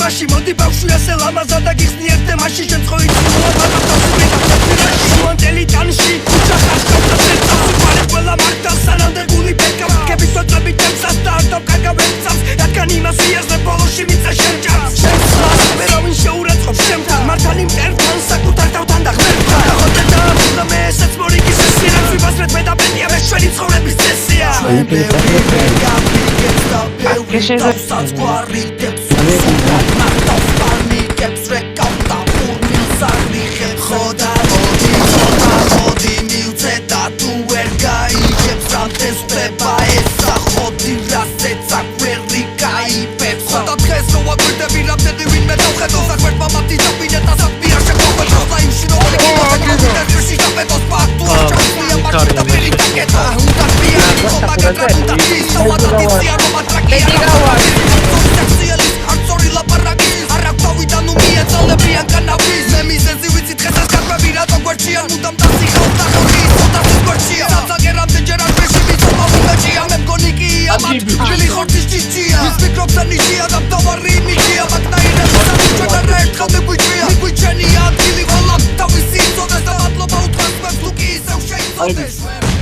ბაში მოდი ბავშვი ასე ლამაზად და გიხსნიერ თემაში შემწყოი მონტელი ტანში ქუჩა ხარშავდა წელს უყარე ყველა მართალ სანამდე გული ფერკა კები სოწები თემსას და არტო კაკავებცავს რადგან იმას იაზრებ ბოლოში მიწა შემჭამს შემცლას მე რა ვინ შეურაცხყოფ შემთან მართალი მტერთან საკუთარ თავთან და ღმერთთან ახოთე და ამბულა მე ესეც მორიგის ესია რაც ვიბასრეთ მე და ბედია მე ჩვენი ცხოვრების წესია Always.